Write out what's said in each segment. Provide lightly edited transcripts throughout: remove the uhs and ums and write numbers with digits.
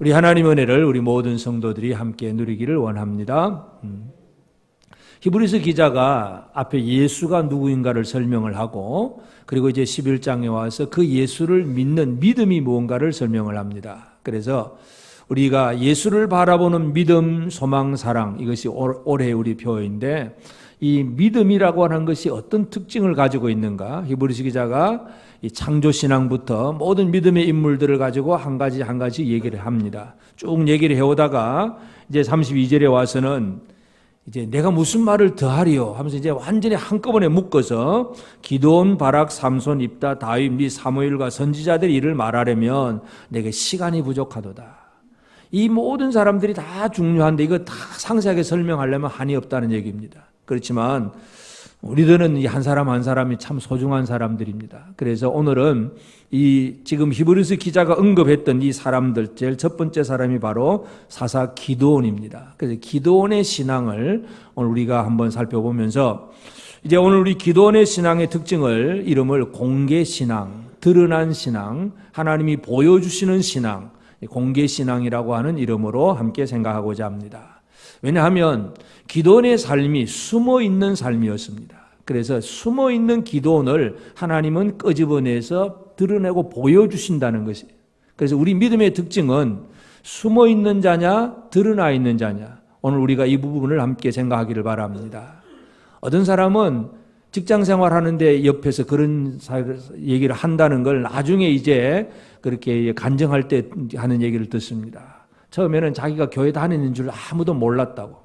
우리 하나님 은혜를 우리 모든 성도들이 함께 누리기를 원합니다. 히브리서 기자가 앞에 예수가 누구인가를 설명을 하고 그리고 이제 11장에 와서 그 예수를 믿는 믿음이 무언가를 설명을 합니다. 그래서 우리가 예수를 바라보는 믿음, 소망, 사랑, 이것이 올해 우리 표어인데 이 믿음이라고 하는 것이 어떤 특징을 가지고 있는가? 히브리서 기자가 이 창조신앙부터 모든 믿음의 인물들을 가지고 한 가지 얘기를 합니다. 쭉 얘기를 해오다가 이제 32절에 와서는 이제 내가 무슨 말을 더하리요 하면서 이제 완전히 한꺼번에 묶어서 기드온, 바락, 삼손, 입다, 다윗, 및 사무엘과 선지자들의 일을 말하려면 내게 시간이 부족하도다. 이 모든 사람들이 다 중요한데 이거 다 상세하게 설명하려면 한이 없다는 얘기입니다. 그렇지만 우리들은 이 한 사람 한 사람이 참 소중한 사람들입니다. 그래서 오늘은 이 지금 히브리서 기자가 언급했던 이 사람들 제일 첫 번째 사람이 바로 사사 기드온입니다. 그래서 기드온의 신앙을 오늘 우리가 한번 살펴보면서 이제 오늘 우리 기드온의 신앙의 특징을 이름을 공개신앙, 드러난 신앙, 하나님이 보여주시는 신앙, 공개신앙이라고 하는 이름으로 함께 생각하고자 합니다. 왜냐하면 기드온의 삶이 숨어있는 삶이었습니다. 그래서 숨어있는 기드온을 하나님은 끄집어내서 드러내고 보여주신다는 것이에요. 그래서 우리 믿음의 특징은 숨어있는 자냐 드러나 있는 자냐, 오늘 우리가 이 부분을 함께 생각하기를 바랍니다. 어떤 사람은 직장생활 하는데 옆에서 그런 얘기를 한다는 걸 나중에 이제 그렇게 간증할 때 하는 얘기를 듣습니다. 처음에는 자기가 교회 다니는 줄 아무도 몰랐다고.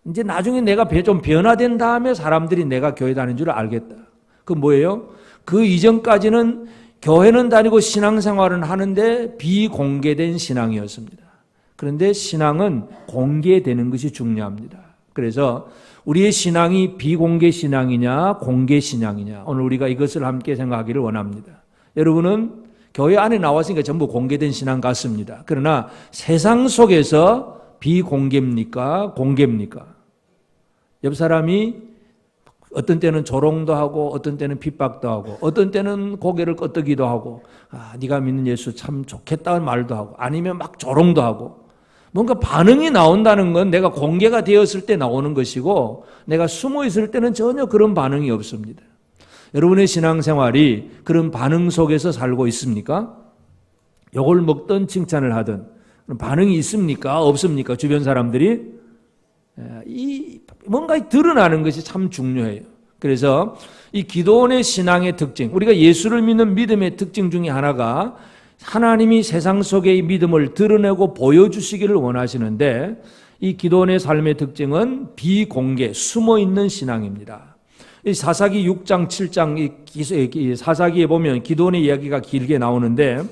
이제 나중에 내가 좀 변화된 다음에 사람들이 내가 교회 다니는 줄 알겠다. 그 뭐예요? 그 이전까지는 교회는 다니고 신앙생활은 하는데 비공개된 신앙이었습니다. 그런데 신앙은 공개되는 것이 중요합니다. 그래서 우리의 신앙이 비공개 신앙이냐 공개 신앙이냐, 오늘 우리가 이것을 함께 생각하기를 원합니다. 여러분은 교회 안에 나왔으니까 전부 공개된 신앙 같습니다. 그러나 세상 속에서 비공개입니까? 공개입니까? 옆 사람이 어떤 때는 조롱도 하고 어떤 때는 핍박도 하고 어떤 때는 고개를 끄덕이기도 하고 네가 믿는 예수 참 좋겠다는 말도 하고 아니면 막 조롱도 하고, 뭔가 반응이 나온다는 건 내가 공개가 되었을 때 나오는 것이고 내가 숨어 있을 때는 전혀 그런 반응이 없습니다. 여러분의 신앙생활이 그런 반응 속에서 살고 있습니까? 욕을 먹든 칭찬을 하든 반응이 있습니까? 없습니까? 주변 사람들이 뭔가 드러나는 것이 참 중요해요. 그래서 이 기드온의 신앙의 특징, 우리가 예수를 믿는 믿음의 특징 중에 하나가 하나님이 세상 속의 믿음을 드러내고 보여주시기를 원하시는데, 이 기드온의 삶의 특징은 비공개, 숨어있는 신앙입니다. 이 사사기 6장, 7장 사사기에 보면 기드온의 이야기가 길게 나오는데,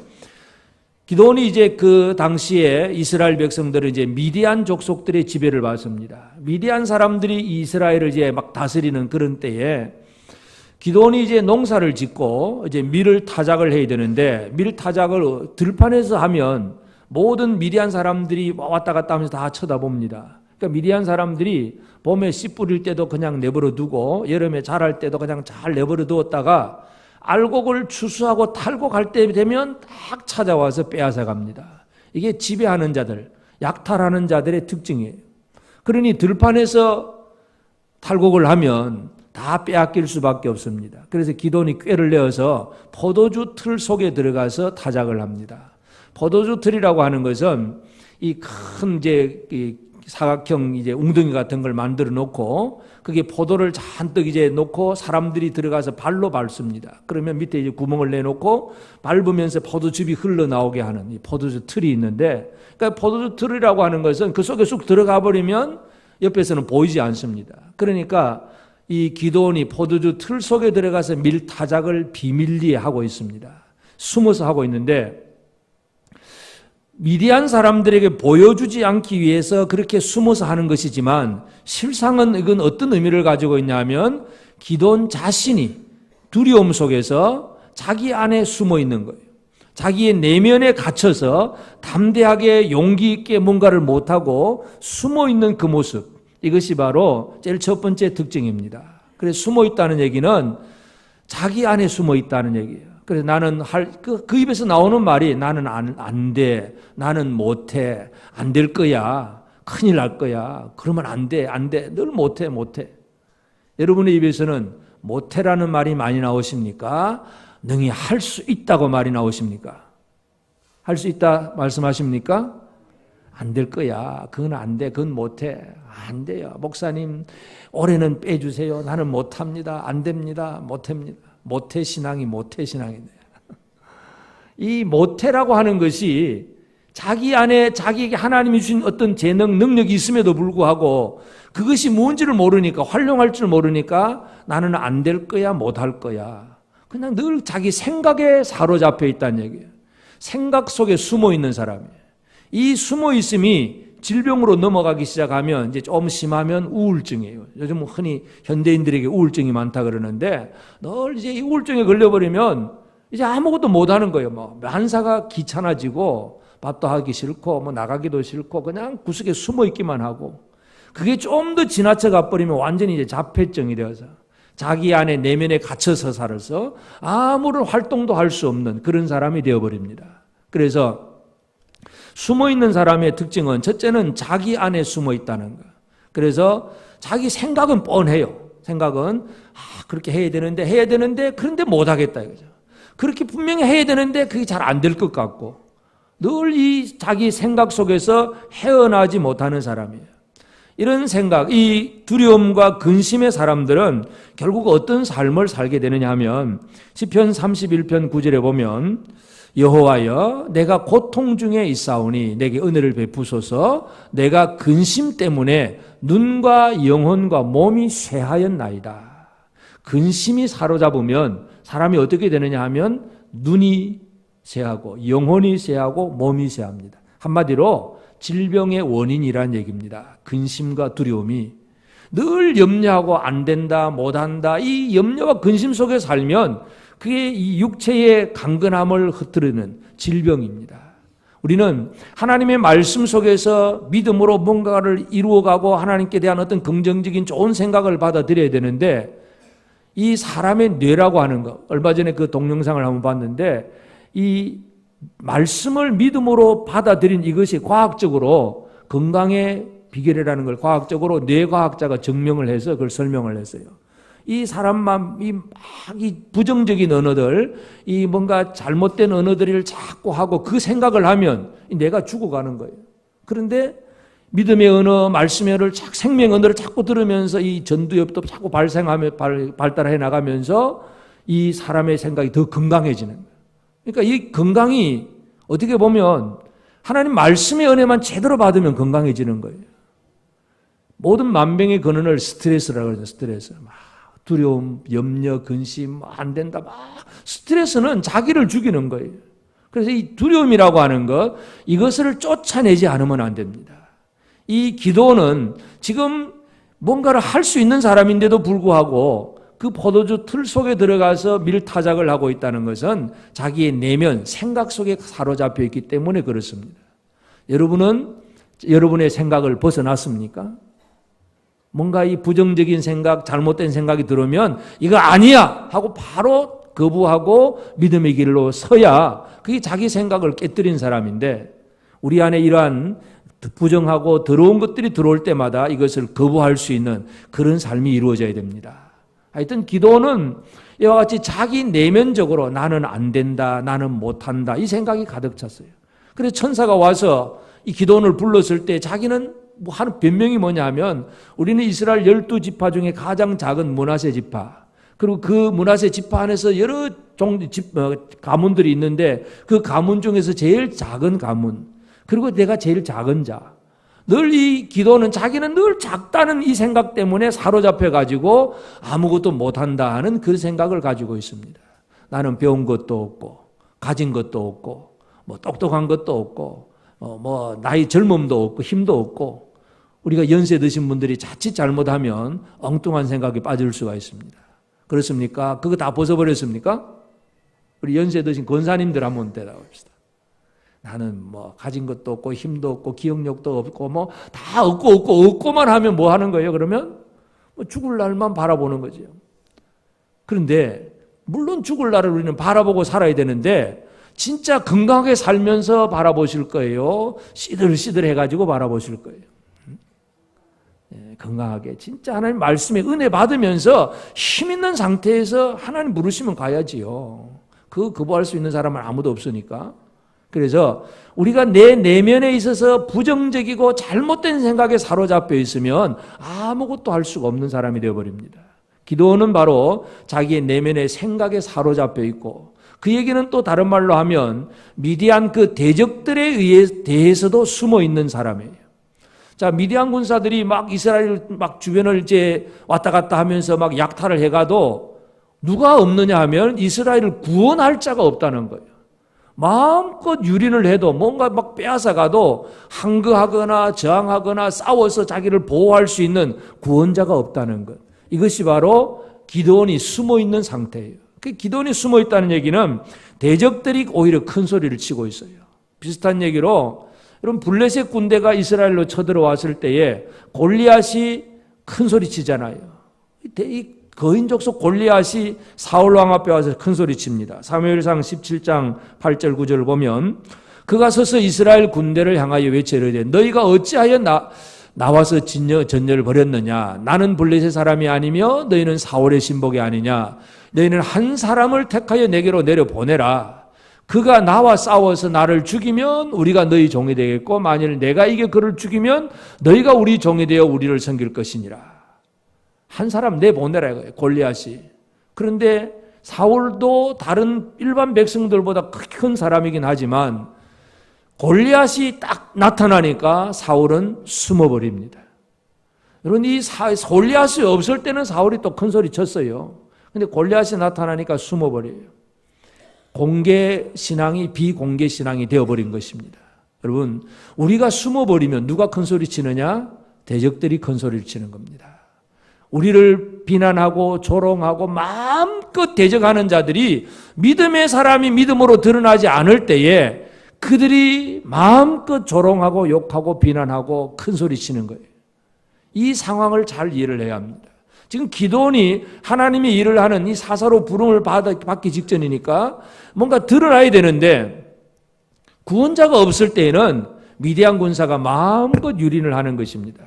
기드온이 이제 그 당시에 이스라엘 백성들은 이제 미디안 족속들의 지배를 받습니다. 미디안 사람들이 이스라엘을 이제 막 다스리는 그런 때에 기드온이 이제 농사를 짓고 이제 밀을 타작을 해야 되는데, 밀 타작을 들판에서 하면 모든 미디안 사람들이 왔다 갔다 하면서 다 쳐다봅니다. 그러니까 미디안 사람들이 봄에 씨 뿌릴 때도 그냥 내버려 두고 여름에 자랄 때도 그냥 잘 내버려 두었다가 알곡을 추수하고 탈고 갈 때 되면 딱 찾아와서 빼앗아 갑니다. 이게 지배하는 자들, 약탈하는 자들의 특징이에요. 그러니 들판에서 탈곡을 하면 다 빼앗길 수밖에 없습니다. 그래서 기드온이 꾀를 내어서 포도주 틀 속에 들어가서 타작을 합니다. 포도주 틀이라고 하는 것은 이 큰 이제 사각형 이제 웅덩이 같은 걸 만들어 놓고 거기에 포도를 잔뜩 이제 놓고 사람들이 들어가서 발로 밟습니다. 그러면 밑에 이제 구멍을 내놓고 밟으면서 포도즙이 흘러나오게 하는 이 포도주 틀이 있는데, 그러니까 포도주 틀이라고 하는 것은 그 속에 쑥 들어가 버리면 옆에서는 보이지 않습니다. 그러니까 이 기드온이 포도주 틀 속에 들어가서 밀 타작을 비밀리에 하고 있습니다. 숨어서 하고 있는데, 미디안 사람들에게 보여주지 않기 위해서 그렇게 숨어서 하는 것이지만 실상은 이건 어떤 의미를 가지고 있냐면 기드온 자신이 두려움 속에서 자기 안에 숨어 있는 거예요. 자기의 내면에 갇혀서 담대하게 용기 있게 뭔가를 못하고 숨어 있는 그 모습, 이것이 바로 제일 첫 번째 특징입니다. 그래서 숨어 있다는 얘기는 자기 안에 숨어 있다는 얘기예요. 그래서 나는 그 입에서 나오는 말이 나는 안 돼, 나는 못해, 안 될 거야, 큰일 날 거야, 그러면 안 돼, 늘 못해. 여러분의 입에서는 못해라는 말이 많이 나오십니까? 능히 할 수 있다고 말이 나오십니까? 할 수 있다 말씀하십니까? 안 될 거야. 그건 안 돼. 그건 못해. 안 돼요. 목사님, 올해는 빼주세요. 나는 못합니다. 안 됩니다. 못합니다. 모태 신앙인데. 이 모태라고 하는 것이 자기 안에 자기에게 하나님이 주신 어떤 재능, 능력이 있음에도 불구하고 그것이 뭔지를 모르니까, 활용할 줄 모르니까 나는 안 될 거야, 못할 거야. 그냥 늘 자기 생각에 사로잡혀 있다는 얘기예요. 생각 속에 숨어 있는 사람이에요. 이 숨어 있음이 질병으로 넘어가기 시작하면 이제 좀 심하면 우울증이에요. 요즘 흔히 현대인들에게 우울증이 많다 그러는데 늘 이제 이 우울증에 걸려버리면 이제 아무것도 못하는 거예요. 뭐 만사가 귀찮아지고 밥도 하기 싫고 뭐 나가기도 싫고 그냥 구석에 숨어 있기만 하고, 그게 좀 더 지나쳐 가버리면 완전히 이제 자폐증이 되어서 자기 안에 내면에 갇혀서 살아서 아무런 활동도 할 수 없는 그런 사람이 되어버립니다. 그래서 숨어있는 사람의 특징은 첫째는 자기 안에 숨어 있다는 거. 그래서 자기 생각은 뻔해요. 생각은 그렇게 해야 되는데 그런데 못하겠다 이거죠. 그렇게 분명히 해야 되는데 그게 잘 안 될 것 같고 늘 이 자기 생각 속에서 헤어나지 못하는 사람이에요. 이런 생각, 이 두려움과 근심의 사람들은 결국 어떤 삶을 살게 되느냐 하면 시편 31편 9절에 보면 여호와여 내가 고통 중에 있사오니 내게 은혜를 베푸소서. 내가 근심 때문에 눈과 영혼과 몸이 쇠하였나이다. 근심이 사로잡으면 사람이 어떻게 되느냐 하면 눈이 쇠하고 영혼이 쇠하고 몸이 쇠합니다. 한마디로 질병의 원인이란 얘기입니다. 근심과 두려움이 늘 염려하고 안 된다, 못한다, 이 염려와 근심 속에 살면 그게 이 육체의 강건함을 흐트르는 질병입니다. 우리는 하나님의 말씀 속에서 믿음으로 뭔가를 이루어가고 하나님께 대한 어떤 긍정적인 좋은 생각을 받아들여야 되는데 이 사람의 뇌라고 하는 거, 얼마 전에 그 동영상을 한번 봤는데 이 말씀을 믿음으로 받아들인 이것이 과학적으로 건강의 비결이라는 걸 과학적으로 뇌과학자가 증명을 해서 그걸 설명을 했어요. 이 사람만 이 부정적인 언어들, 이 뭔가 잘못된 언어들을 자꾸 하고 그 생각을 하면 내가 죽어가는 거예요. 그런데 믿음의 언어, 말씀의 언어를 생명 언어를 자꾸 들으면서 이 전두엽도 자꾸 발달해 나가면서 이 사람의 생각이 더 건강해지는 거예요. 그러니까 이 건강이 어떻게 보면 하나님 말씀의 은혜만 제대로 받으면 건강해지는 거예요. 모든 만병의 근원을 스트레스라고 그러죠. 스트레스. 두려움, 염려, 근심, 안 된다. 스트레스는 자기를 죽이는 거예요. 그래서 이 두려움이라고 하는 것, 이것을 쫓아내지 않으면 안 됩니다. 이 기도는 지금 뭔가를 할 수 있는 사람인데도 불구하고 그 포도주 틀 속에 들어가서 밀타작을 하고 있다는 것은 자기의 내면, 생각 속에 사로잡혀 있기 때문에 그렇습니다. 여러분은 여러분의 생각을 벗어났습니까? 뭔가 이 부정적인 생각, 잘못된 생각이 들어오면 이거 아니야 하고 바로 거부하고 믿음의 길로 서야 그게 자기 생각을 깨뜨린 사람인데, 우리 안에 이러한 부정하고 더러운 것들이 들어올 때마다 이것을 거부할 수 있는 그런 삶이 이루어져야 됩니다. 하여튼 기도는 이와 같이 자기 내면적으로 나는 안 된다, 나는 못한다 이 생각이 가득 찼어요. 그래서 천사가 와서 이 기도원을 불렀을 때 자기는 하는 변명이 뭐냐면 우리는 이스라엘 12지파 중에 가장 작은 므낫세 지파, 그리고 그 므낫세 지파 안에서 여러 가문들이 있는데 그 가문 중에서 제일 작은 가문, 그리고 내가 제일 작은 자. 늘 이 기도는 자기는 늘 작다는 이 생각 때문에 사로잡혀가지고 아무것도 못한다 하는 그 생각을 가지고 있습니다. 나는 배운 것도 없고 가진 것도 없고 뭐 똑똑한 것도 없고 뭐 나이 젊음도 없고 힘도 없고, 우리가 연세 드신 분들이 자칫 잘못하면 엉뚱한 생각에 빠질 수가 있습니다. 그렇습니까? 그거 다 벗어버렸습니까? 우리 연세 드신 권사님들 한번 대답합시다. 나는 뭐 가진 것도 없고 힘도 없고 기억력도 없고 뭐 다 없고만 하면 뭐 하는 거예요? 그러면 뭐 죽을 날만 바라보는 거죠. 그런데 물론 죽을 날을 우리는 바라보고 살아야 되는데 진짜 건강하게 살면서 바라보실 거예요? 시들시들해가지고 바라보실 거예요? 건강하게 진짜 하나님 말씀에 은혜 받으면서 힘 있는 상태에서 하나님 부르시면 가야지요. 거부할 수 있는 사람은 아무도 없으니까. 그래서 우리가 내 내면에 있어서 부정적이고 잘못된 생각에 사로잡혀 있으면 아무것도 할 수가 없는 사람이 되어버립니다. 기도는 바로 자기의 내면의 생각에 사로잡혀 있고, 그 얘기는 또 다른 말로 하면 미디안 그 대적들에 대해서도 숨어 있는 사람이에요. 자, 미디안 군사들이 막 이스라엘 막 주변을 이제 왔다 갔다 하면서 막 약탈을 해가도 누가 없느냐 하면 이스라엘을 구원할 자가 없다는 거예요. 마음껏 유린을 해도 뭔가 막 빼앗아가도 항거하거나 저항하거나 싸워서 자기를 보호할 수 있는 구원자가 없다는 것. 이것이 바로 기드온이 숨어 있는 상태예요. 기드온이 숨어 있다는 얘기는 대적들이 오히려 큰 소리를 치고 있어요. 비슷한 얘기로 여러분 블레셋 군대가 이스라엘로 쳐들어왔을 때에 골리앗이 큰 소리 치잖아요. 이 거인족속 골리앗이 사울 왕 앞에 와서 큰 소리 칩니다. 사무엘상 17장 8절 9절을 보면 그가 서서 이스라엘 군대를 향하여 외치되 너희가 어찌하여 나와서 전열을 벌였느냐? 나는 블레셋 사람이 아니며 너희는 사울의 신복이 아니냐? 너희는 한 사람을 택하여 내게로 내려보내라. 그가 나와 싸워서 나를 죽이면 우리가 너희 종이 되겠고 만일 내가 이게 그를 죽이면 너희가 우리 종이 되어 우리를 섬길 것이니라. 한 사람 내보내라 이거예요. 골리앗이. 그런데 사울도 다른 일반 백성들보다 큰 사람이긴 하지만 골리앗이 딱 나타나니까 사울은 숨어버립니다. 여러분 이 골리앗이 없을 때는 사울이 또 큰 소리 쳤어요. 근데 골리앗이 나타나니까 숨어버려요. 공개 신앙이 비공개 신앙이 되어버린 것입니다. 여러분 우리가 숨어버리면 누가 큰 소리 치느냐? 대적들이 큰 소리를 치는 겁니다. 우리를 비난하고 조롱하고 마음껏 대적하는 자들이 믿음의 사람이 믿음으로 드러나지 않을 때에 그들이 마음껏 조롱하고 욕하고 비난하고 큰 소리 치는 거예요. 이 상황을 잘 이해를 해야 합니다. 지금 기드온이 하나님의 일을 하는 이 사사로 부름을 받기 직전이니까 뭔가 드러나야 되는데 구원자가 없을 때에는 미디안 군사가 마음껏 유린을 하는 것입니다.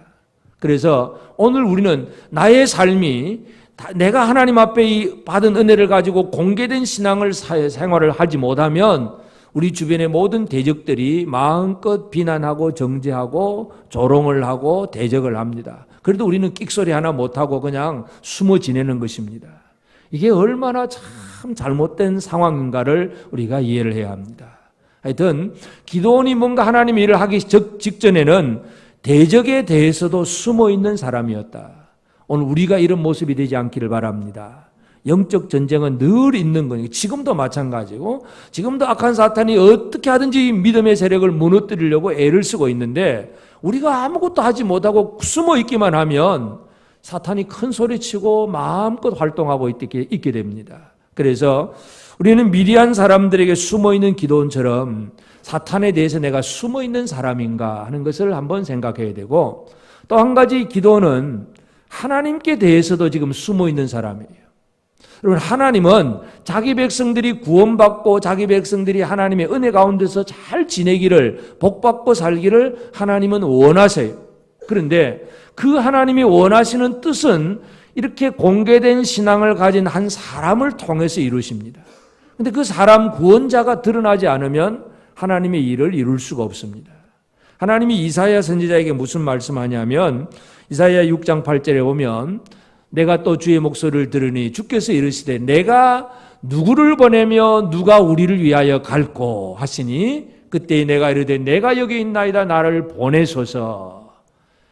그래서 오늘 우리는 나의 삶이 내가 하나님 앞에 받은 은혜를 가지고 공개된 신앙을 생활을 하지 못하면 우리 주변의 모든 대적들이 마음껏 비난하고 정죄하고 조롱을 하고 대적을 합니다. 그래도 우리는 끽소리 하나 못하고 그냥 숨어 지내는 것입니다. 이게 얼마나 참 잘못된 상황인가를 우리가 이해를 해야 합니다. 하여튼 기드온이 뭔가 하나님의 일을 하기 직전에는 대적에 대해서도 숨어 있는 사람이었다. 오늘 우리가 이런 모습이 되지 않기를 바랍니다. 영적 전쟁은 늘 있는 거니까 지금도 마찬가지고 지금도 악한 사탄이 어떻게 하든지 믿음의 세력을 무너뜨리려고 애를 쓰고 있는데 우리가 아무것도 하지 못하고 숨어 있기만 하면 사탄이 큰 소리치고 마음껏 활동하고 있게 됩니다. 그래서 우리는 미디안 사람들에게 숨어있는 기드온처럼 사탄에 대해서 내가 숨어있는 사람인가 하는 것을 한번 생각해야 되고 또 한 가지 기드온은 하나님께 대해서도 지금 숨어있는 사람이에요. 여러분 하나님은 자기 백성들이 구원받고 자기 백성들이 하나님의 은혜 가운데서 잘 지내기를 복받고 살기를 하나님은 원하세요. 그런데 그 하나님이 원하시는 뜻은 이렇게 공개된 신앙을 가진 한 사람을 통해서 이루십니다. 그런데 그 사람 구원자가 드러나지 않으면 하나님의 일을 이룰 수가 없습니다. 하나님이 이사야 선지자에게 무슨 말씀하냐면 이사야 6장 8절에 보면 내가 또 주의 목소리를 들으니 주께서 이르시되 내가 누구를 보내며 누가 우리를 위하여 갈꼬 하시니 그때 내가 이르되 내가 여기 있나이다 나를 보내소서.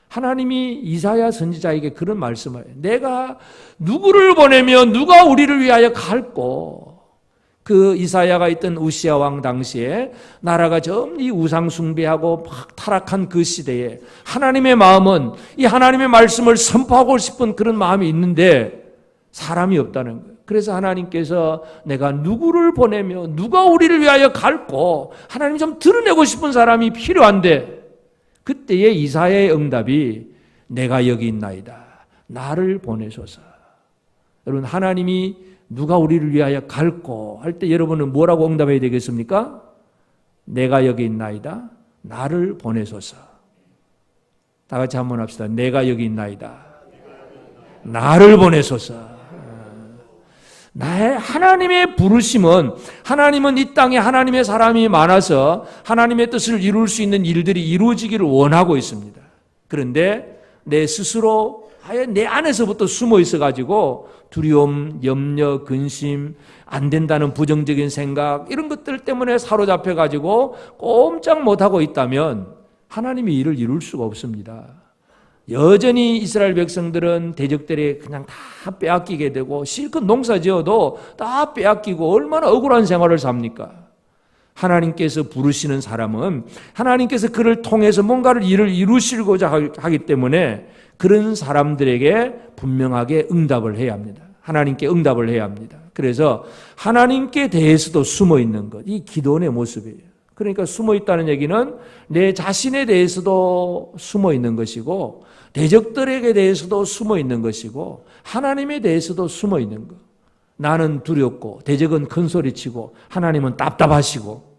하나님이 이사야 선지자에게 그런 말씀을 해요. 내가 누구를 보내며 누가 우리를 위하여 갈꼬. 그 이사야가 있던 우시야 왕 당시에 나라가 전이 우상 숭배하고 막 타락한 그 시대에 하나님의 마음은 이 하나님의 말씀을 선포하고 싶은 그런 마음이 있는데 사람이 없다는 거예요. 그래서 하나님께서 내가 누구를 보내며 누가 우리를 위하여 갈꼬 하나님 좀 드러내고 싶은 사람이 필요한데 그때의 이사야의 응답이 내가 여기 있나이다. 나를 보내소서. 여러분 하나님이 누가 우리를 위하여 갈고 할 때 여러분은 뭐라고 응답해야 되겠습니까? 내가 여기 있나이다. 나를 보내소서. 다 같이 한번 합시다. 내가 여기 있나이다. 나를 보내소서. 나의 하나님의 부르심은, 하나님은 이 땅에 하나님의 사람이 많아서 하나님의 뜻을 이룰 수 있는 일들이 이루어지기를 원하고 있습니다. 그런데 내 스스로 아예 내 안에서부터 숨어 있어가지고 두려움, 염려, 근심, 안 된다는 부정적인 생각 이런 것들 때문에 사로잡혀가지고 꼼짝 못하고 있다면 하나님이 일을 이룰 수가 없습니다. 여전히 이스라엘 백성들은 대적들이 그냥 다 빼앗기게 되고 실컷 농사 지어도 다 빼앗기고 얼마나 억울한 생활을 삽니까? 하나님께서 부르시는 사람은 하나님께서 그를 통해서 뭔가를 일을 이루시고자 하기 때문에 그런 사람들에게 분명하게 응답을 해야 합니다. 하나님께 응답을 해야 합니다. 그래서 하나님께 대해서도 숨어 있는 것, 이 기도원의 모습이에요. 그러니까 숨어 있다는 얘기는 내 자신에 대해서도 숨어 있는 것이고 대적들에게 대해서도 숨어 있는 것이고 하나님에 대해서도 숨어 있는 것. 나는 두렵고 대적은 큰 소리치고 하나님은 답답하시고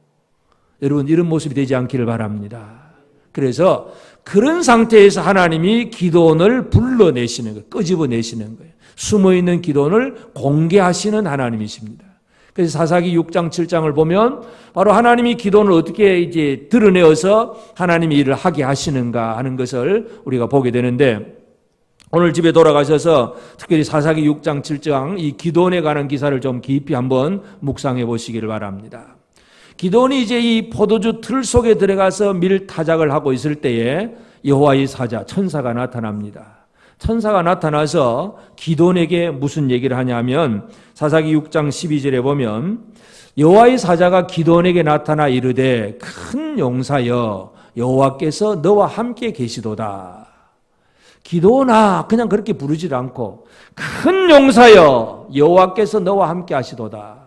여러분 이런 모습이 되지 않기를 바랍니다. 그래서 그런 상태에서 하나님이 기도원을 불러내시는 거예요. 끄집어내시는 거예요. 숨어있는 기도원을 공개하시는 하나님이십니다. 그래서 사사기 6장 7장을 보면 바로 하나님이 기도원을 어떻게 이제 드러내어서 하나님이 일을 하게 하시는가 하는 것을 우리가 보게 되는데 오늘 집에 돌아가셔서 특별히 사사기 6장 7장 이 기도원에 관한 기사를 좀 깊이 한번 묵상해 보시기를 바랍니다. 기도원이 이제 이 포도주 틀 속에 들어가서 밀타작을 하고 있을 때에 여호와의 사자 천사가 나타납니다. 천사가 나타나서 기도원에게 무슨 얘기를 하냐면 사사기 6장 12절에 보면 여호와의 사자가 기도원에게 나타나 이르되 큰 용사여 여호와께서 너와 함께 계시도다. 기도원아 그냥 그렇게 부르지 않고 큰 용사여 여호와께서 너와 함께 하시도다.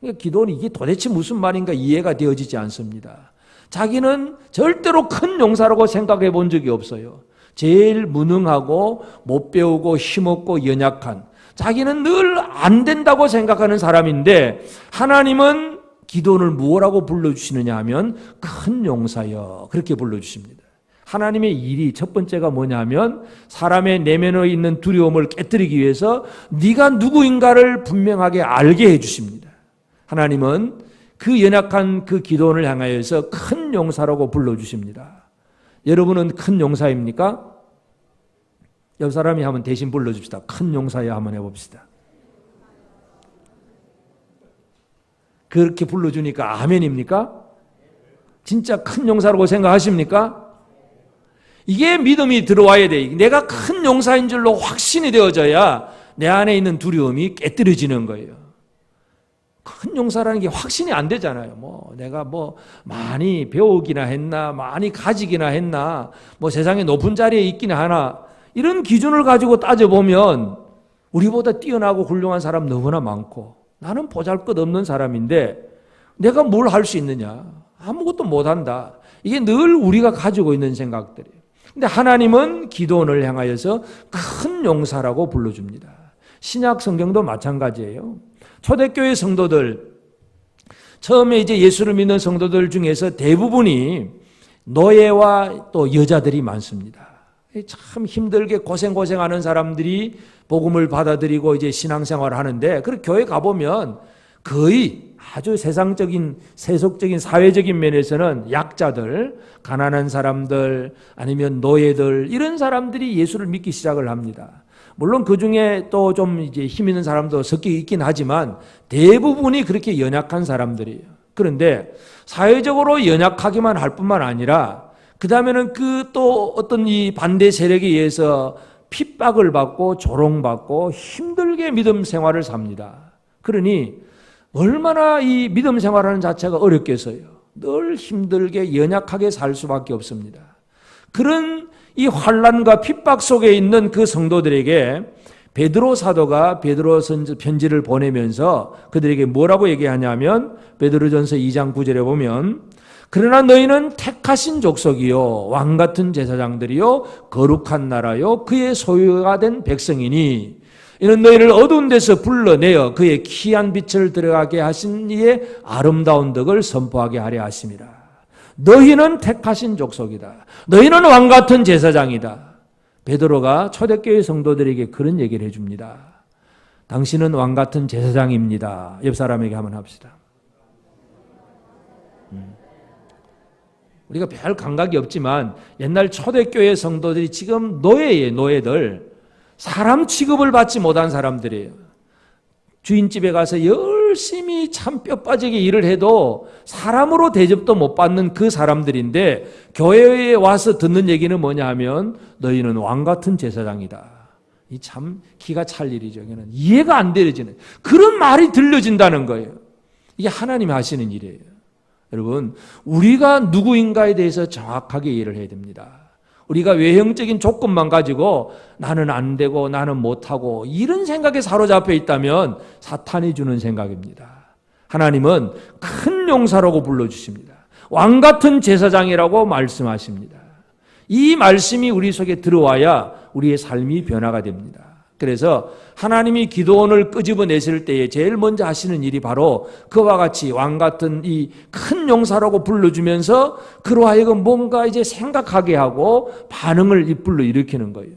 그러니까 기도원이 이게 도대체 무슨 말인가 이해가 되어지지 않습니다. 자기는 절대로 큰 용사라고 생각해 본 적이 없어요. 제일 무능하고 못 배우고 힘없고 연약한 자기는 늘 안 된다고 생각하는 사람인데 하나님은 기도원을 무엇라고 불러주시느냐 하면 큰 용사여 그렇게 불러주십니다. 하나님의 일이 첫 번째가 뭐냐면 사람의 내면에 있는 두려움을 깨뜨리기 위해서 네가 누구인가를 분명하게 알게 해주십니다. 하나님은 그 연약한 그 기도원을 향하여서 큰 용사라고 불러주십니다. 여러분은 큰 용사입니까? 옆 사람이 한번 대신 불러줍시다. 큰 용사야 한번 해봅시다. 그렇게 불러주니까 아멘입니까? 진짜 큰 용사라고 생각하십니까? 이게 믿음이 들어와야 돼. 내가 큰 용사인 줄로 확신이 되어져야 내 안에 있는 두려움이 깨뜨려지는 거예요. 큰 용사라는 게 확신이 안 되잖아요. 내가 많이 배우기나 했나, 많이 가지기나 했나, 세상에 높은 자리에 있기나 하나, 이런 기준을 가지고 따져보면 우리보다 뛰어나고 훌륭한 사람 너무나 많고 나는 보잘것없는 사람인데 내가 뭘 할 수 있느냐? 아무것도 못한다. 이게 늘 우리가 가지고 있는 생각들이에요. 근데 하나님은 기도원을 향하여서 큰 용사라고 불러줍니다. 신약 성경도 마찬가지예요. 초대교회 성도들, 처음에 이제 예수를 믿는 성도들 중에서 대부분이 노예와 또 여자들이 많습니다. 참 힘들게 고생하는 사람들이 복음을 받아들이고 이제 신앙생활을 하는데, 그 교회 가보면 거의 아주 세상적인, 세속적인, 사회적인 면에서는 약자들, 가난한 사람들, 아니면 노예들, 이런 사람들이 예수를 믿기 시작을 합니다. 물론 그 중에 또 좀 이제 힘 있는 사람도 섞여 있긴 하지만 대부분이 그렇게 연약한 사람들이에요. 그런데 사회적으로 연약하기만 할 뿐만 아니라 그 다음에는 그 또 어떤 이 반대 세력에 의해서 핍박을 받고 조롱받고 힘들게 믿음 생활을 삽니다. 그러니 얼마나 이 믿음 생활하는 자체가 어렵겠어요. 늘 힘들게 연약하게 살 수밖에 없습니다. 그런 이 환난과 핍박 속에 있는 그 성도들에게 베드로 사도가 베드로 편지를 보내면서 그들에게 뭐라고 얘기하냐면 베드로전서 2장 9절에 보면 그러나 너희는 택하신 족속이요 왕같은 제사장들이요 거룩한 나라요 그의 소유가 된 백성이니 이는 너희를 어두운 데서 불러내어 그의 희한 빛을 들어가게 하신 이의 아름다운 덕을 선포하게 하려 하심이라. 너희는 택하신 족속이다. 너희는 왕같은 제사장이다. 베드로가 초대교회 성도들에게 그런 얘기를 해줍니다. 당신은 왕같은 제사장입니다. 옆 사람에게 한번 합시다. 우리가 별 감각이 없지만 옛날 초대교회 성도들이 지금 노예들, 사람 취급을 받지 못한 사람들이에요. 주인집에 가서 열심히 참 뼈 빠지게 일을 해도 사람으로 대접도 못 받는 그 사람들인데 교회에 와서 듣는 얘기는 뭐냐 하면 너희는 왕같은 제사장이다. 이 참 기가 찰 일이죠. 이해가 안 되어지는 그런 말이 들려진다는 거예요. 이게 하나님이 하시는 일이에요. 여러분, 우리가 누구인가에 대해서 정확하게 이해를 해야 됩니다. 우리가 외형적인 조건만 가지고 나는 안 되고 나는 못하고 이런 생각에 사로잡혀 있다면 사탄이 주는 생각입니다. 하나님은 큰 용사라고 불러주십니다. 왕같은 제사장이라고 말씀하십니다. 이 말씀이 우리 속에 들어와야 우리의 삶이 변화가 됩니다. 그래서 하나님이 기도원을 끄집어내실 때에 제일 먼저 하시는 일이 바로 그와 같이 왕같은 이 큰 용사라고 불러주면서 그로 하여금 뭔가 이제 생각하게 하고 반응을 불러 일으키는 거예요.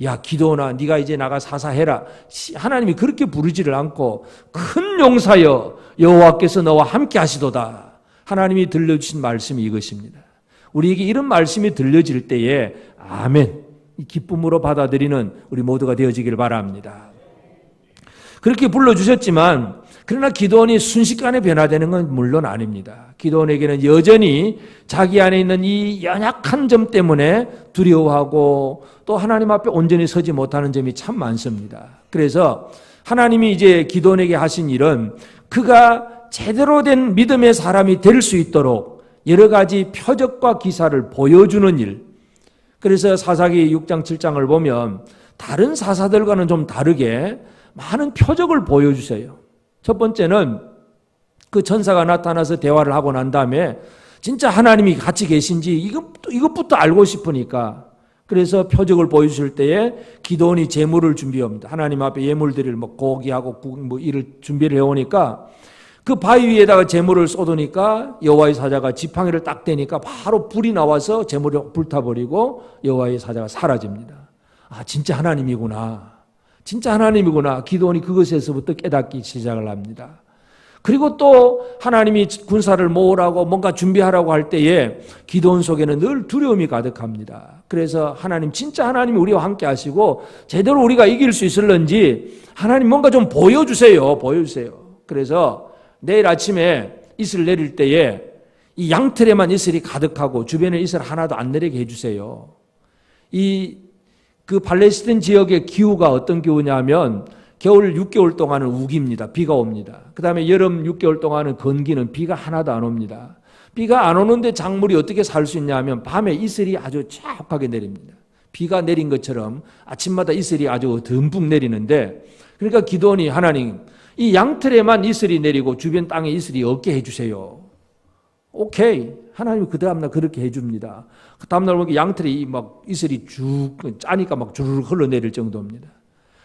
야, 기도원아, 네가 이제 나가 사사해라. 하나님이 그렇게 부르지를 않고 큰 용사여 여호와께서 너와 함께 하시도다. 하나님이 들려주신 말씀이 이것입니다. 우리에게 이런 말씀이 들려질 때에 아멘, 기쁨으로 받아들이는 우리 모두가 되어지길 바랍니다. 그렇게 불러주셨지만 그러나 기도원이 순식간에 변화되는 건 물론 아닙니다. 기도원에게는 여전히 자기 안에 있는 이 연약한 점 때문에 두려워하고 또 하나님 앞에 온전히 서지 못하는 점이 참 많습니다. 그래서 하나님이 이제 기도원에게 하신 일은 그가 제대로 된 믿음의 사람이 될 수 있도록 여러 가지 표적과 기사를 보여주는 일. 그래서 사사기 6장 7장을 보면 다른 사사들과는 좀 다르게 많은 표적을 보여주세요. 첫 번째는 그 천사가 나타나서 대화를 하고 난 다음에 진짜 하나님이 같이 계신지 이것부터 알고 싶으니까 그래서 표적을 보여주실 때에 기도원이 제물을 준비합니다. 하나님 앞에 예물들을 고기하고 이를 준비를 해오니까 그 바위 위에다가 제물을 쏟으니까 여호와의 사자가 지팡이를 딱 대니까 바로 불이 나와서 제물이 불타버리고 여호와의 사자가 사라집니다. 아, 진짜 하나님이구나. 진짜 하나님이구나. 기도원이 그것에서부터 깨닫기 시작을 합니다. 그리고 또 하나님이 군사를 모으라고 뭔가 준비하라고 할 때에 기도원 속에는 늘 두려움이 가득합니다. 그래서 하나님, 진짜 하나님이 우리와 함께 하시고 제대로 우리가 이길 수 있을런지 하나님 뭔가 좀 보여주세요. 그래서 내일 아침에 이슬 내릴 때에 이 양털에만 이슬이 가득하고 주변에 이슬 하나도 안 내리게 해주세요. 그 팔레스타인 지역의 기후가 어떤 기후냐면 겨울 6개월 동안은 우기입니다. 비가 옵니다. 그 다음에 여름 6개월 동안은 건기는 비가 하나도 안 옵니다. 비가 안 오는데 작물이 어떻게 살 수 있냐면 밤에 이슬이 아주 쫙하게 내립니다. 비가 내린 것처럼 아침마다 이슬이 아주 듬뿍 내리는데 그러니까 기도원이 하나님, 이 양털에만 이슬이 내리고 주변 땅에 이슬이 없게 해주세요. 오케이. 하나님이 그 다음날 그렇게 해줍니다. 그 다음날 보니까 양털이 막 이슬이 쭉 짜니까 막 주르륵 흘러내릴 정도입니다.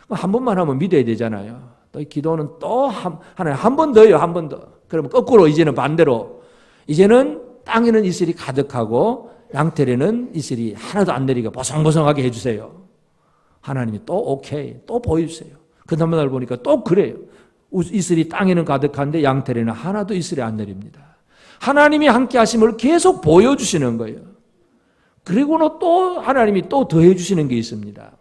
한 번만 하면 믿어야 되잖아요. 또 기도는 또 하나님 한 번 더요, 한 번 더. 그러면 거꾸로 이제는 반대로. 이제는 땅에는 이슬이 가득하고 양털에는 이슬이 하나도 안 내리게 보송보송하게 해주세요. 하나님이 또 오케이. 또 보여주세요. 그 다음날 보니까 또 그래요. 이슬이 땅에는 가득한데 양털에는 하나도 이슬이 안 내립니다. 하나님이 함께 하심을 계속 보여주시는 거예요. 그리고는 또 하나님이 또 더해 주시는 게 있습니다.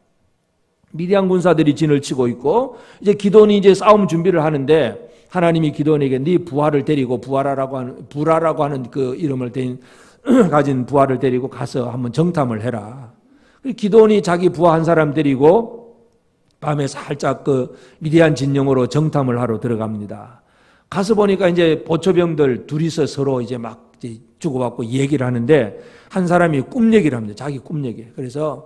미디안 군사들이 진을 치고 있고 이제 기도원이 이제 싸움 준비를 하는데 하나님이 기도원에게 네 부하를 데리고 부라라고 하는 그 이름을 가진 부하를 데리고 가서 한번 정탐을 해라. 기도원이 자기 부하 한 사람 데리고 밤에 살짝 그 미디안 진영으로 정탐을 하러 들어갑니다. 가서 보니까 이제 보초병들 둘이서 서로 이제 막 주고받고 얘기를 하는데 한 사람이 꿈 얘기를 합니다. 자기 꿈 얘기. 그래서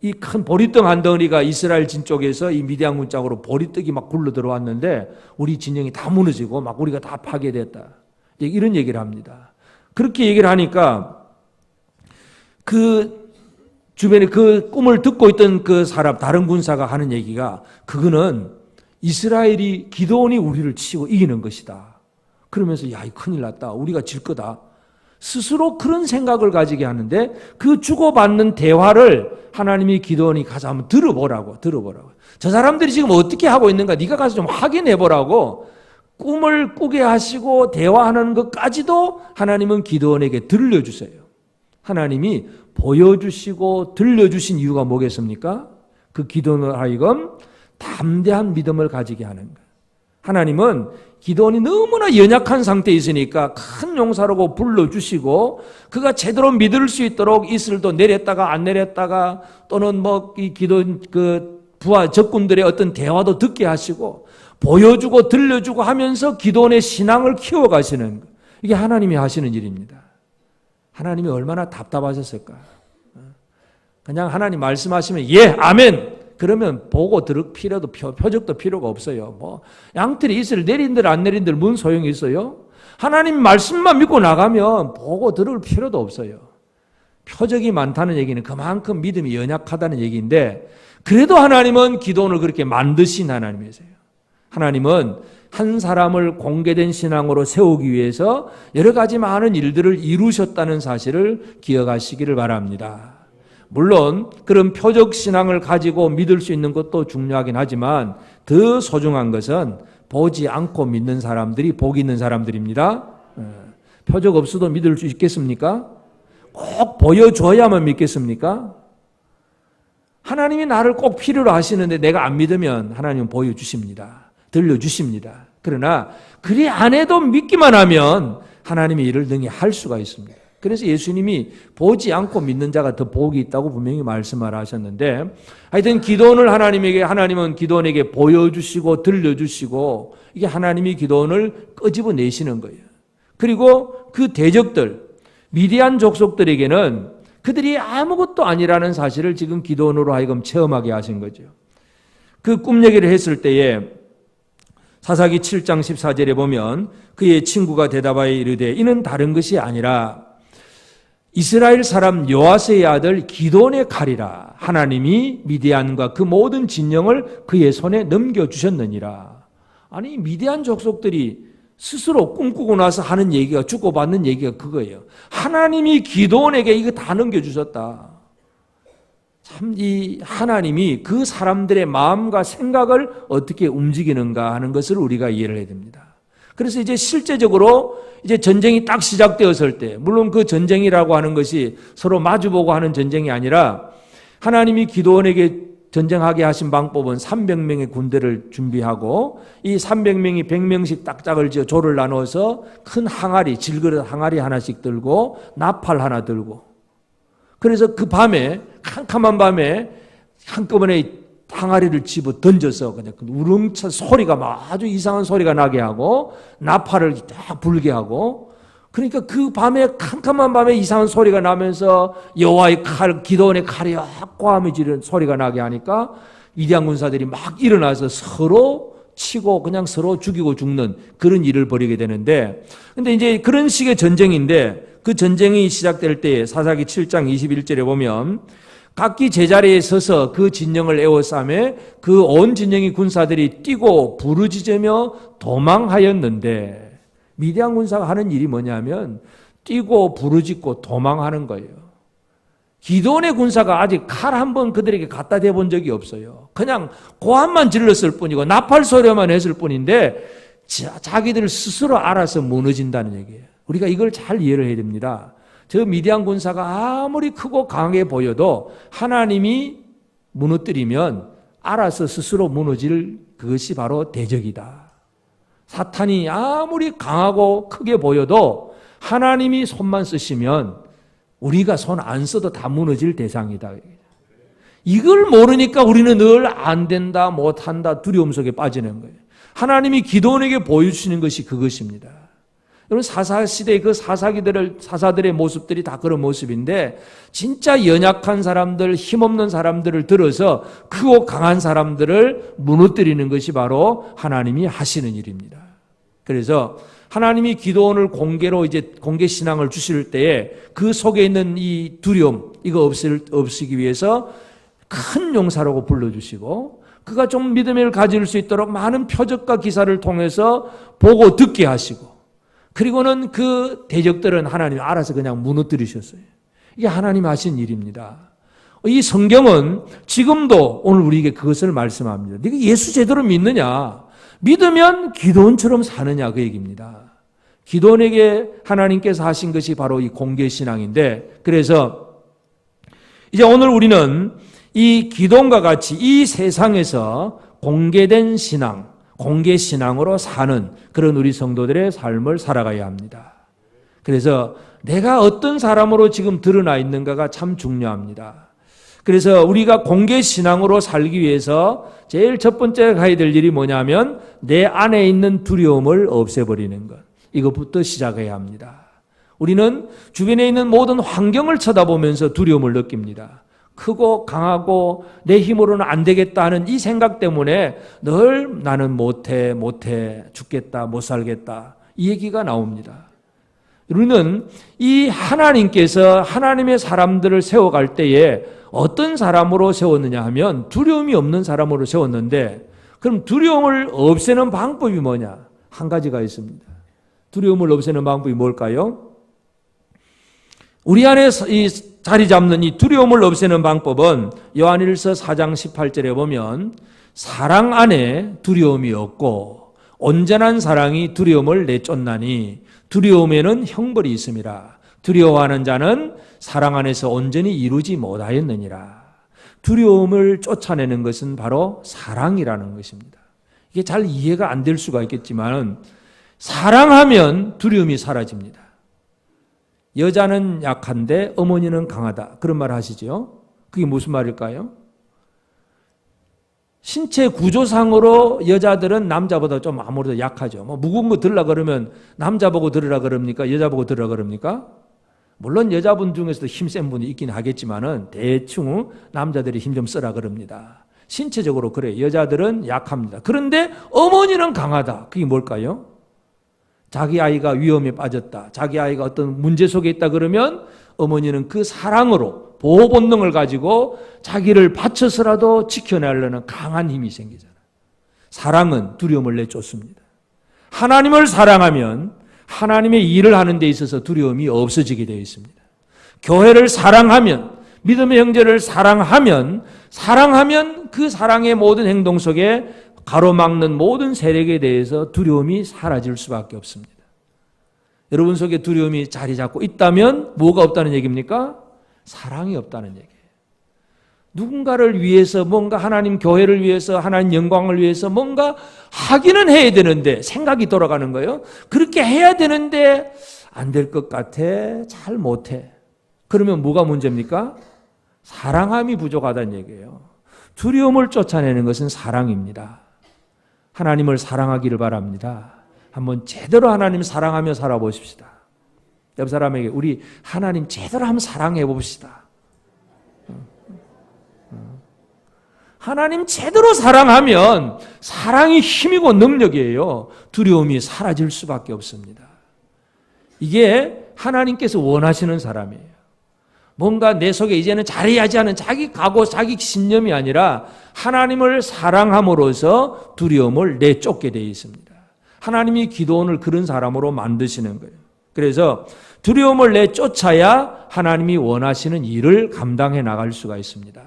이 큰 보리떡 한 덩어리가 이스라엘 진 쪽에서 이 미디안 쪽으로 보리떡이 막 굴러 들어왔는데 우리 진영이 다 무너지고 막 우리가 다 파괴됐다. 이런 얘기를 합니다. 그렇게 얘기를 하니까 그 주변에 그 꿈을 듣고 있던 그 사람, 다른 군사가 하는 얘기가 그거는 이스라엘이 기드온이 우리를 치고 이기는 것이다. 그러면서 야, 이 큰일 났다. 우리가 질 거다. 스스로 그런 생각을 가지게 하는데 그 주고받는 대화를 하나님이 기드온이 가서 한번 들어보라고. 저 사람들이 지금 어떻게 하고 있는가 네가 가서 좀 확인해 보라고 꿈을 꾸게 하시고 대화하는 것까지도 하나님은 기드온에게 들려주세요. 하나님이 보여주시고 들려주신 이유가 뭐겠습니까? 그 기드온을 하여금 담대한 믿음을 가지게 하는 거예요. 하나님은 기드온이 너무나 연약한 상태에 있으니까 큰 용사라고 불러주시고 그가 제대로 믿을 수 있도록 이슬도 내렸다가 안 내렸다가 또는 이 기드온 부하 적군들의 어떤 대화도 듣게 하시고 보여주고 들려주고 하면서 기드온의 신앙을 키워가시는 거예요. 이게 하나님이 하시는 일입니다. 하나님이 얼마나 답답하셨을까? 그냥 하나님 말씀하시면 예, 아멘. 그러면 보고 들을 필요도 표적도 필요가 없어요. 양털이 이슬 내린들 안 내린들 뭔 소용이 있어요? 하나님 말씀만 믿고 나가면 보고 들을 필요도 없어요. 표적이 많다는 얘기는 그만큼 믿음이 연약하다는 얘기인데 그래도 하나님은 기도원을 그렇게 만드신 하나님이세요. 하나님은 한 사람을 공개된 신앙으로 세우기 위해서 여러 가지 많은 일들을 이루셨다는 사실을 기억하시기를 바랍니다. 물론 그런 표적 신앙을 가지고 믿을 수 있는 것도 중요하긴 하지만 더 소중한 것은 보지 않고 믿는 사람들이 복 있는 사람들입니다. 표적 없어도 믿을 수 있겠습니까? 꼭 보여줘야만 믿겠습니까? 하나님이 나를 꼭 필요로 하시는데 내가 안 믿으면 하나님은 보여주십니다. 들려주십니다. 그러나 그리 안 해도 믿기만 하면 하나님이 이를 능히 할 수가 있습니다. 그래서 예수님이 보지 않고 믿는 자가 더 복이 있다고 분명히 말씀을 하셨는데 하여튼 기도원을 하나님은 기도원에게 보여주시고 들려주시고 이게 하나님이 기도원을 끄집어내시는 거예요. 그리고 그 대적들 미디안 족속들에게는 그들이 아무것도 아니라는 사실을 지금 기도원으로 하여금 체험하게 하신 거죠. 그 꿈 얘기를 했을 때에 사사기 7장 14절에 보면 그의 친구가 대답하여 이르되 이는 다른 것이 아니라 이스라엘 사람 요아스의 아들 기드온의 칼이라 하나님이 미디안과 그 모든 진영을 그의 손에 넘겨주셨느니라. 아니 미디안 족속들이 스스로 꿈꾸고 나서 하는 얘기가 주고받는 얘기가 그거예요. 하나님이 기드온에게 이거 다 넘겨주셨다. 참 이 하나님이 그 사람들의 마음과 생각을 어떻게 움직이는가 하는 것을 우리가 이해를 해야 됩니다. 그래서 이제 실제적으로 이제 전쟁이 딱 시작되었을 때, 물론 그 전쟁이라고 하는 것이 서로 마주보고 하는 전쟁이 아니라 하나님이 기드온에게 전쟁하게 하신 방법은 300명의 군대를 준비하고 이 300명이 100명씩 딱짝을 지어 조를 나눠서 큰 항아리, 질그릇 항아리 하나씩 들고 나팔 하나 들고 그래서 그 밤에 캄캄한 밤에 한꺼번에 항아리를 집어 던져서 그냥 우렁찬 소리가 막 아주 이상한 소리가 나게 하고 나팔을 딱 불게 하고 그러니까 그 밤에 캄캄한 밤에 이상한 소리가 나면서 여호와의 칼, 기드온의 칼이 확고함해지는 소리가 나게 하니까 미디안 군사들이 막 일어나서 서로 치고 그냥 서로 죽이고 죽는 그런 일을 벌이게 되는데 근데 이제 그런 식의 전쟁인데 그 전쟁이 시작될 때 사사기 7장 21절에 보면 각기 제자리에 서서 그 진영을 에워싸매 그 온 진영의 군사들이 뛰고 부르짖으며 도망하였는데 미디안 군사가 하는 일이 뭐냐면 뛰고 부르짖고 도망하는 거예요. 기드온의 군사가 아직 칼 한 번 그들에게 갖다 대본 적이 없어요. 그냥 고함만 질렀을 뿐이고 나팔 소리만 했을 뿐인데 자기들 스스로 알아서 무너진다는 얘기예요. 우리가 이걸 잘 이해를 해야 됩니다. 저 미디안 군사가 아무리 크고 강하게 보여도 하나님이 무너뜨리면 알아서 스스로 무너질 그것이 바로 대적이다. 사탄이 아무리 강하고 크게 보여도 하나님이 손만 쓰시면 우리가 손 안 써도 다 무너질 대상이다. 이걸 모르니까 우리는 늘 안 된다, 못한다, 두려움 속에 빠지는 거예요. 하나님이 기드온에게 보여주시는 것이 그것입니다. 여러분 사사시대의 그 사사들의 모습들이 다 그런 모습인데 진짜 연약한 사람들, 힘없는 사람들을 들어서 크고 강한 사람들을 무너뜨리는 것이 바로 하나님이 하시는 일입니다. 그래서 하나님이 기드온을 공개 신앙을 주실 때에 그 속에 있는 이 두려움, 이거 없애기 위해서 큰 용사라고 불러주시고 그가 좀 믿음을 가질 수 있도록 많은 표적과 기사를 통해서 보고 듣게 하시고 그리고는 그 대적들은 하나님이 알아서 그냥 무너뜨리셨어요. 이게 하나님 하신 일입니다. 이 성경은 지금도 오늘 우리에게 그것을 말씀합니다. 네가 예수 제대로 믿느냐? 믿으면 기도원처럼 사느냐 그 얘기입니다. 기도원에게 하나님께서 하신 것이 바로 이 공개신앙인데 그래서 이제 오늘 우리는 이 기도원과 같이 이 세상에서 공개된 신앙, 공개신앙으로 사는 그런 우리 성도들의 삶을 살아가야 합니다. 그래서 내가 어떤 사람으로 지금 드러나 있는가가 참 중요합니다. 그래서 우리가 공개신앙으로 살기 위해서 제일 첫 번째 가야 될 일이 뭐냐면 내 안에 있는 두려움을 없애버리는 것. 이것부터 시작해야 합니다. 우리는 주변에 있는 모든 환경을 쳐다보면서 두려움을 느낍니다. 크고 강하고 내 힘으로는 안 되겠다는 이 생각 때문에 늘 나는 못해, 죽겠다, 못 살겠다 이 얘기가 나옵니다. 우리는 이 하나님께서 하나님의 사람들을 세워갈 때에 어떤 사람으로 세웠느냐 하면 두려움이 없는 사람으로 세웠는데 그럼 두려움을 없애는 방법이 뭐냐? 한 가지가 있습니다. 두려움을 없애는 방법이 뭘까요? 우리 안에 이 자리 잡는 이 두려움을 없애는 방법은 요한일서 4장 18절에 보면 사랑 안에 두려움이 없고 온전한 사랑이 두려움을 내쫓나니 두려움에는 형벌이 있음이라. 두려워하는 자는 사랑 안에서 온전히 이루지 못하였느니라. 두려움을 쫓아내는 것은 바로 사랑이라는 것입니다. 이게 잘 이해가 안 될 수가 있겠지만 사랑하면 두려움이 사라집니다. 여자는 약한데 어머니는 강하다. 그런 말 하시죠? 그게 무슨 말일까요? 신체 구조상으로 여자들은 남자보다 좀 아무래도 약하죠. 뭐 무거운 거 들으라 그러면 남자 보고 들으라 그럽니까? 여자 보고 들으라 그럽니까? 물론 여자분 중에서도 힘센 분이 있긴 하겠지만은 대충 남자들이 힘 좀 쓰라 그럽니다. 신체적으로 그래요. 여자들은 약합니다. 그런데 어머니는 강하다. 그게 뭘까요? 자기 아이가 위험에 빠졌다. 자기 아이가 어떤 문제 속에 있다 그러면 어머니는 그 사랑으로 보호 본능을 가지고 자기를 바쳐서라도 지켜내려는 강한 힘이 생기잖아요. 사랑은 두려움을 내쫓습니다. 하나님을 사랑하면 하나님의 일을 하는 데 있어서 두려움이 없어지게 되어 있습니다. 교회를 사랑하면, 믿음의 형제를 사랑하면 그 사랑의 모든 행동 속에 가로막는 모든 세력에 대해서 두려움이 사라질 수밖에 없습니다. 여러분 속에 두려움이 자리 잡고 있다면 뭐가 없다는 얘기입니까? 사랑이 없다는 얘기예요. 누군가를 위해서 뭔가 하나님 교회를 위해서 하나님 영광을 위해서 뭔가 하기는 해야 되는데 생각이 돌아가는 거예요. 그렇게 해야 되는데 안 될 것 같아. 잘 못해. 그러면 뭐가 문제입니까? 사랑함이 부족하다는 얘기예요. 두려움을 쫓아내는 것은 사랑입니다. 하나님을 사랑하기를 바랍니다. 한번 제대로 하나님 사랑하며 살아보십시다. 옆 사람에게 우리 하나님 제대로 한번 사랑해 봅시다. 하나님 제대로 사랑하면 사랑이 힘이고 능력이에요. 두려움이 사라질 수밖에 없습니다. 이게 하나님께서 원하시는 사람이에요. 뭔가 내 속에 이제는 잘해야지 하는 자기 각오, 자기 신념이 아니라 하나님을 사랑함으로써 두려움을 내쫓게 되어 있습니다. 하나님이 기도원을 그런 사람으로 만드시는 거예요. 그래서 두려움을 내쫓아야 하나님이 원하시는 일을 감당해 나갈 수가 있습니다.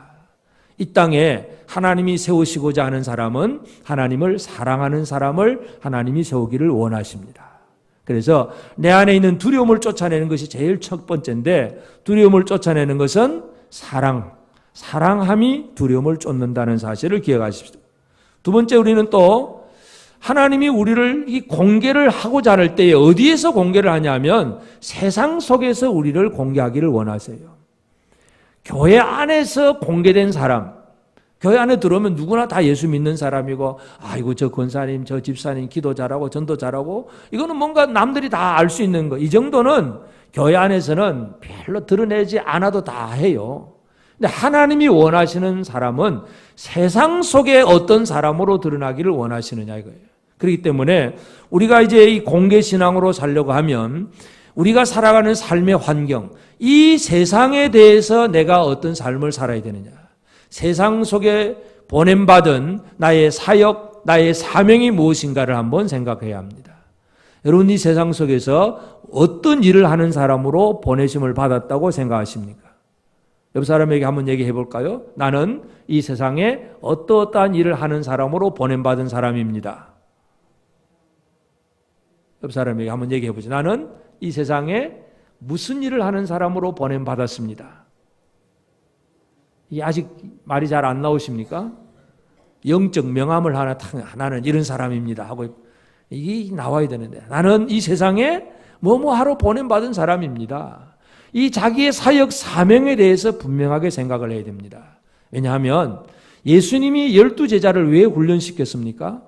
이 땅에 하나님이 세우시고자 하는 사람은 하나님을 사랑하는 사람을 하나님이 세우기를 원하십니다. 그래서 내 안에 있는 두려움을 쫓아내는 것이 제일 첫 번째인데 두려움을 쫓아내는 것은 사랑함이 두려움을 쫓는다는 사실을 기억하십시오. 두 번째 우리는 또 하나님이 우리를 이 공개를 하고자 할 때에 어디에서 공개를 하냐면 세상 속에서 우리를 공개하기를 원하세요. 교회 안에서 공개된 사람, 교회 안에 들어오면 누구나 다 예수 믿는 사람이고 아이고 저 권사님 저 집사님 기도 잘하고 전도 잘하고 이거는 뭔가 남들이 다 알 수 있는 거. 이 정도는 교회 안에서는 별로 드러내지 않아도 다 해요. 근데 하나님이 원하시는 사람은 세상 속에 어떤 사람으로 드러나기를 원하시느냐 이거예요. 그렇기 때문에 우리가 이제 이 공개신앙으로 살려고 하면 우리가 살아가는 삶의 환경, 이 세상에 대해서 내가 어떤 삶을 살아야 되느냐. 세상 속에 보냄받은 나의 사역, 나의 사명이 무엇인가를 한번 생각해야 합니다. 여러분, 이 세상 속에서 어떤 일을 하는 사람으로 보내심을 받았다고 생각하십니까? 옆 사람에게 한번 얘기해 볼까요? 나는 이 세상에 어떠한 일을 하는 사람으로 보냄받은 사람입니다. 옆 사람에게 한번 얘기해 보죠. 나는 이 세상에 무슨 일을 하는 사람으로 보냄받았습니다. 이게 아직 말이 잘 안 나오십니까? 영적 명함을 나는 이런 사람입니다 하고 이게 나와야 되는데, 나는 이 세상에 뭐하러 보냄받은 사람입니다. 이 자기의 사역 사명에 대해서 분명하게 생각을 해야 됩니다. 왜냐하면 예수님이 12제자를 왜 훈련시켰습니까?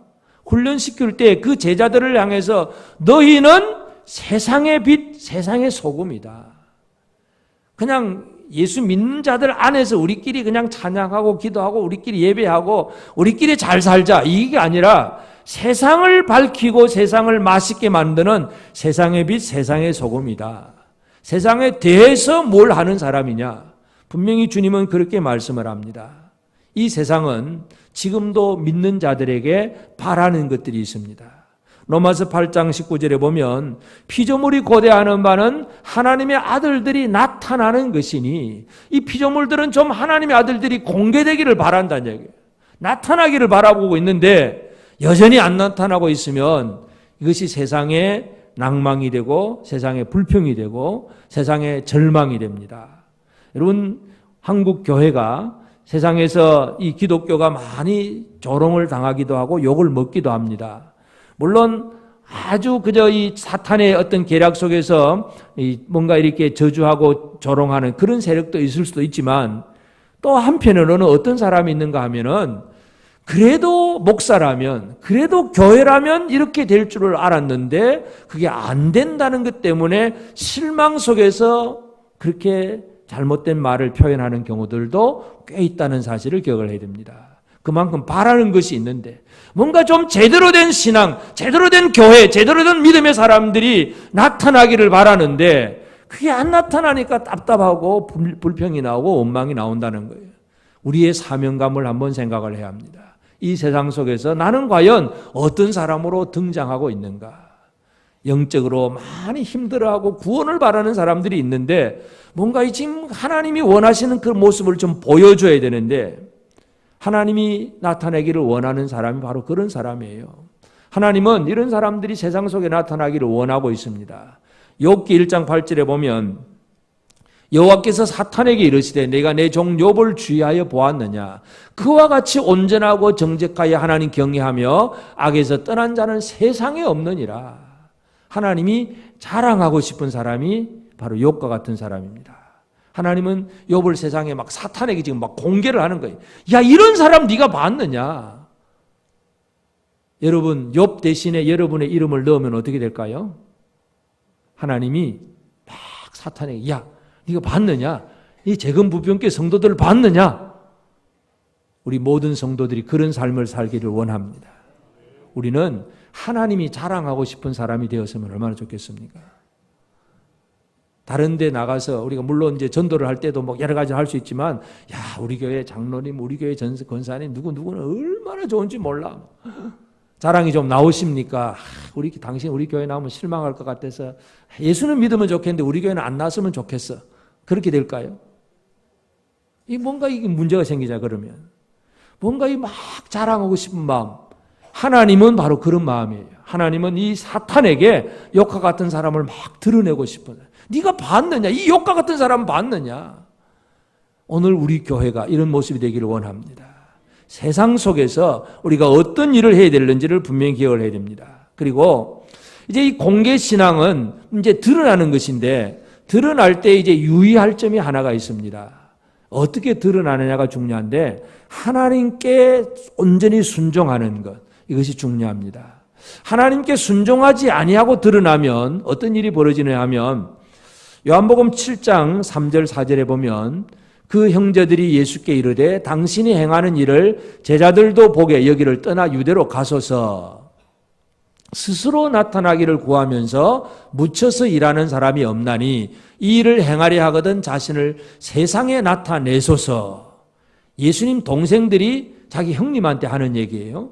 훈련시킬 때 그 제자들을 향해서 너희는 세상의 빛, 세상의 소금이다. 그냥 예수 믿는 자들 안에서 우리끼리 그냥 찬양하고 기도하고 우리끼리 예배하고 우리끼리 잘 살자, 이게 아니라 세상을 밝히고 세상을 맛있게 만드는 세상의 빛, 세상의 소금이다. 세상에 대해서 뭘 하는 사람이냐? 분명히 주님은 그렇게 말씀을 합니다. 이 세상은 지금도 믿는 자들에게 바라는 것들이 있습니다. 로마서 8장 19절에 보면 피조물이 고대하는 바는 하나님의 아들들이 나타나는 것이니, 이 피조물들은 좀 하나님의 아들들이 공개되기를 바란다는 얘기예요. 나타나기를 바라보고 있는데 여전히 안 나타나고 있으면 이것이 세상의 낭망이 되고 세상의 불평이 되고 세상의 절망이 됩니다. 여러분, 한국 교회가 세상에서 이 기독교가 많이 조롱을 당하기도 하고 욕을 먹기도 합니다. 물론 아주 그저 이 사탄의 어떤 계략 속에서 뭔가 이렇게 저주하고 조롱하는 그런 세력도 있을 수도 있지만, 또 한편으로는 어떤 사람이 있는가 하면은 그래도 목사라면, 그래도 교회라면 이렇게 될 줄을 알았는데 그게 안 된다는 것 때문에 실망 속에서 그렇게 잘못된 말을 표현하는 경우들도 꽤 있다는 사실을 기억을 해야 됩니다. 그만큼 바라는 것이 있는데, 뭔가 좀 제대로 된 신앙, 제대로 된 교회, 제대로 된 믿음의 사람들이 나타나기를 바라는데 그게 안 나타나니까 답답하고 불평이 나오고 원망이 나온다는 거예요. 우리의 사명감을 한번 생각을 해야 합니다. 이 세상 속에서 나는 과연 어떤 사람으로 등장하고 있는가? 영적으로 많이 힘들어하고 구원을 바라는 사람들이 있는데 뭔가 지금 하나님이 원하시는 그 모습을 좀 보여줘야 되는데, 하나님이 나타내기를 원하는 사람이 바로 그런 사람이에요. 하나님은 이런 사람들이 세상 속에 나타나기를 원하고 있습니다. 욥기 1장 8절에 보면 여호와께서 사탄에게 이르시되 내가 내 종 욥을 주의하여 보았느냐? 그와 같이 온전하고 정직하여 하나님 경외하며 악에서 떠난 자는 세상에 없느니라. 하나님이 자랑하고 싶은 사람이 바로 욥과 같은 사람입니다. 하나님은 욥을 세상에 막 사탄에게 지금 막 공개를 하는 거예요. 야, 이런 사람 네가 봤느냐? 여러분, 욥 대신에 여러분의 이름을 넣으면 어떻게 될까요? 하나님이 막 사탄에게 야, 네가 봤느냐? 이 재금부병께 성도들을 봤느냐? 우리 모든 성도들이 그런 삶을 살기를 원합니다. 우리는 하나님이 자랑하고 싶은 사람이 되었으면 얼마나 좋겠습니까? 다른 데 나가서 우리가 물론 이제 전도를 할 때도 뭐 여러 가지 할 수 있지만, 야, 우리 교회 장로님, 우리 교회 권사님 누구는 얼마나 좋은지 몰라. 자랑이 좀 나오십니까? 당신 우리 교회 나오면 실망할 것 같아서 예수는 믿으면 좋겠는데 우리 교회는 안 나왔으면 좋겠어. 그렇게 될까요? 뭔가 이게 문제가 생기자 그러면. 뭔가 막 자랑하고 싶은 마음. 하나님은 바로 그런 마음이에요. 하나님은 이 사탄에게 욥과 같은 사람을 막 드러내고 싶어요. 네가 봤느냐? 이 욥과 같은 사람 봤느냐? 오늘 우리 교회가 이런 모습이 되기를 원합니다. 세상 속에서 우리가 어떤 일을 해야 되는지를 분명히 기억을 해야 됩니다. 그리고 이제 이 공개 신앙은 이제 드러나는 것인데, 드러날 때 이제 유의할 점이 하나가 있습니다. 어떻게 드러나느냐가 중요한데, 하나님께 온전히 순종하는 것, 이것이 중요합니다. 하나님께 순종하지 아니하고 드러나면 어떤 일이 벌어지느냐 하면, 요한복음 7장 3절 4절에 보면 그 형제들이 예수께 이르되 당신이 행하는 일을 제자들도 보게 여기를 떠나 유대로 가소서. 스스로 나타나기를 구하면서 묻혀서 일하는 사람이 없나니 이 일을 행하려 하거든 자신을 세상에 나타내소서. 예수님 동생들이 자기 형님한테 하는 얘기예요.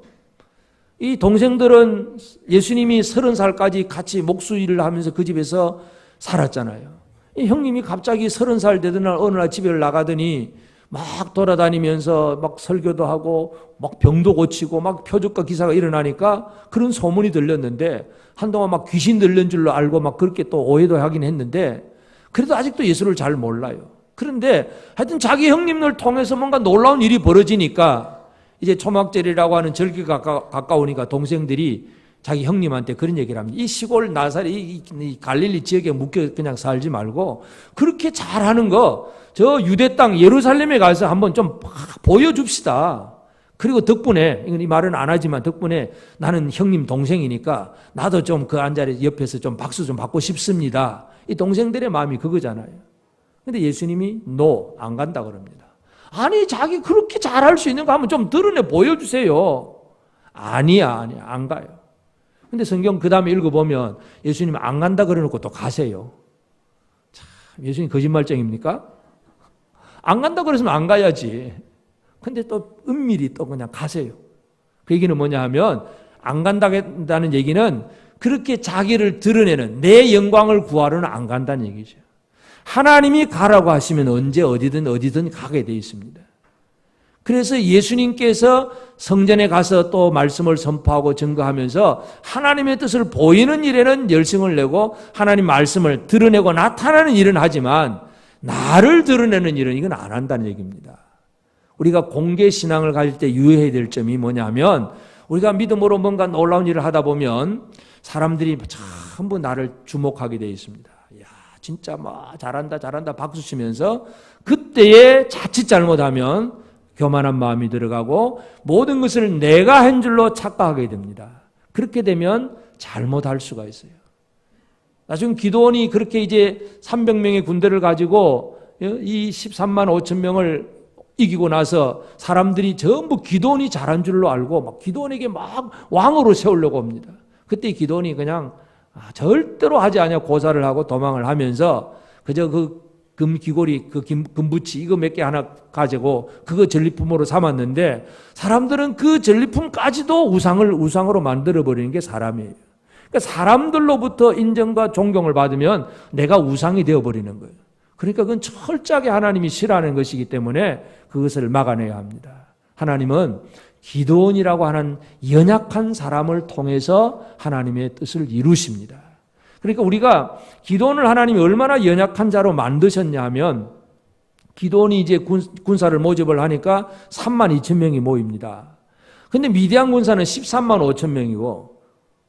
이 동생들은 예수님이 30살까지 같이 목수일을 하면서 그 집에서 살았잖아요. 이 형님이 갑자기 30살 되던 날 어느 날 집에 나가더니 막 돌아다니면서 막 설교도 하고 막 병도 고치고 막 표적과 기사가 일어나니까 그런 소문이 들렸는데 한동안 막 귀신 들린 줄로 알고 막 그렇게 또 오해도 하긴 했는데 그래도 아직도 예수를 잘 몰라요. 그런데 하여튼 자기 형님을 통해서 뭔가 놀라운 일이 벌어지니까 이제 초막절이라고 하는 절기가 가까우니까 동생들이 자기 형님한테 그런 얘기를 합니다. 이 시골 나사렛, 이 갈릴리 지역에 묶여 그냥 살지 말고 그렇게 잘하는 거 저 유대 땅 예루살렘에 가서 한번 좀 보여줍시다. 그리고 덕분에, 이 말은 안 하지만 덕분에 나는 형님 동생이니까 나도 좀 그 앉아서 옆에서 좀 박수 좀 받고 싶습니다. 이 동생들의 마음이 그거잖아요. 근데 예수님이 안 간다 그럽니다. 아니 자기 그렇게 잘할 수 있는 거 한번 좀 드러내 보여주세요. 아니야 안 가요. 근데 성경 그 다음에 읽어보면 예수님 안 간다 그러놓고 또 가세요. 참 예수님 거짓말쟁입니까? 안 간다 그랬으면 안 가야지. 근데 또 은밀히 또 그냥 가세요. 그 얘기는 뭐냐 하면 안 간다는 얘기는 그렇게 자기를 드러내는 내 영광을 구하러는 안 간다는 얘기죠. 하나님이 가라고 하시면 언제 어디든 가게 돼 있습니다. 그래서 예수님께서 성전에 가서 또 말씀을 선포하고 증거하면서 하나님의 뜻을 보이는 일에는 열심을 내고 하나님 말씀을 드러내고 나타나는 일은 하지만 나를 드러내는 일은 이건 안 한다는 얘기입니다. 우리가 공개 신앙을 가질 때 유의해야 될 점이 뭐냐면 우리가 믿음으로 뭔가 놀라운 일을 하다 보면 사람들이 전부 나를 주목하게 되어 있습니다. 야, 진짜 막 잘한다 박수 치면서 그때에 자칫 잘못하면 교만한 마음이 들어가고 모든 것을 내가 한 줄로 착각하게 됩니다. 그렇게 되면 잘못할 수가 있어요. 나중에 기드온이 그렇게 이제 300명의 군대를 가지고 이 13만 5천 명을 이기고 나서 사람들이 전부 기드온이 잘한 줄로 알고 막 기드온에게 막 왕으로 세우려고 합니다. 그때 기드온이 그냥 절대로 하지 않냐 고사를 하고 도망을 하면서 그저 그 금귀고리, 그 금부치 이거 몇 개 하나 가지고 그거 전리품으로 삼았는데 사람들은 그 전리품까지도 우상으로 만들어버리는 게 사람이에요. 그러니까 사람들로부터 인정과 존경을 받으면 내가 우상이 되어버리는 거예요. 그러니까 그건 철저하게 하나님이 싫어하는 것이기 때문에 그것을 막아내야 합니다. 하나님은 기드온이라고 하는 연약한 사람을 통해서 하나님의 뜻을 이루십니다. 그러니까 우리가 기드온을 하나님이 얼마나 연약한 자로 만드셨냐 하면 기드온이 이제 군사를 모집을 하니까 3만 2천 명이 모입니다. 근데 미디안 군사는 13만 5천 명이고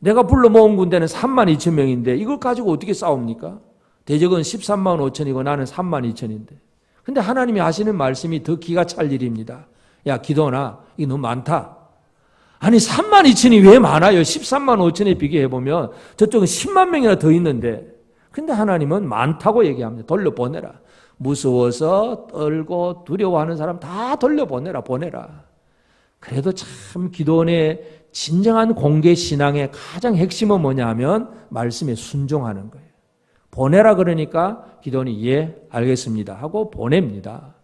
내가 불러 모은 군대는 3만 2천 명인데 이걸 가지고 어떻게 싸웁니까? 대적은 13만 5천이고 나는 3만 2천인데. 근데 하나님이 하시는 말씀이 더 기가 찰 일입니다. 야 기드온아 이거 너무 많다. 아니 3만 2천이 왜 많아요? 13만 5천에 비교해보면 저쪽은 10만 명이나 더 있는데 근데 하나님은 많다고 얘기합니다. 돌려보내라. 무서워서 떨고 두려워하는 사람 다 돌려보내라. 그래도 참 기드온의 진정한 공개 신앙의 가장 핵심은 뭐냐 하면 말씀에 순종하는 거예요. 보내라 그러니까 기드온이 예 알겠습니다 하고 보냅니다.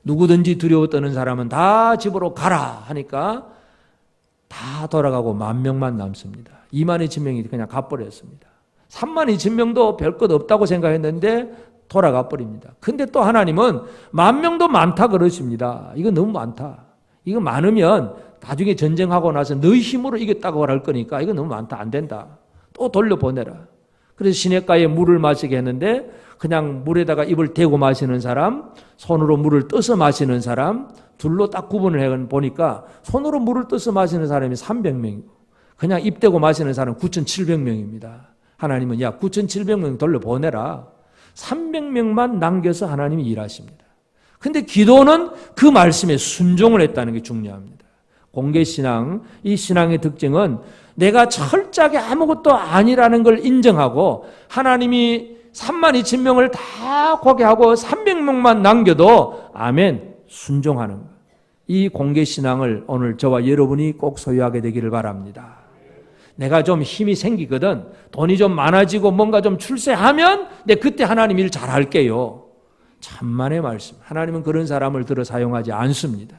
누구든지 두려워 떠는 사람은 다 집으로 가라 하니까 다 돌아가고 10,000명만 남습니다. 22,000명이 그냥 가버렸습니다. 32,000명도 별 것 없다고 생각했는데 돌아가 버립니다. 근데 또 하나님은 10,000명도 많다 그러십니다. 이거 너무 많다. 이거 많으면 나중에 전쟁하고 나서 너희 힘으로 이겼다고 할 거니까 이거 너무 많다. 안 된다. 또 돌려보내라. 그래서 시냇가에 물을 마시게 했는데 그냥 물에다가 입을 대고 마시는 사람, 손으로 물을 떠서 마시는 사람, 둘로 딱 구분을 해보니까 손으로 물을 떠서 마시는 사람이 300명이고 그냥 입 대고 마시는 사람은 9,700명입니다. 하나님은 야 9,700명 돌려보내라. 300명만 남겨서 하나님이 일하십니다. 근데 기도는 그 말씀에 순종을 했다는 게 중요합니다. 공개신앙, 이 신앙의 특징은 내가 철저하게 아무것도 아니라는 걸 인정하고 하나님이 32,000명을 다 거기 하고 300명만 남겨도 아멘 순종하는 것. 이 공개신앙을 오늘 저와 여러분이 꼭 소유하게 되기를 바랍니다. 내가 좀 힘이 생기거든, 돈이 좀 많아지고 뭔가 좀 출세하면 그때 하나님 일 잘할게요. 천만의 말씀. 하나님은 그런 사람을 들어 사용하지 않습니다.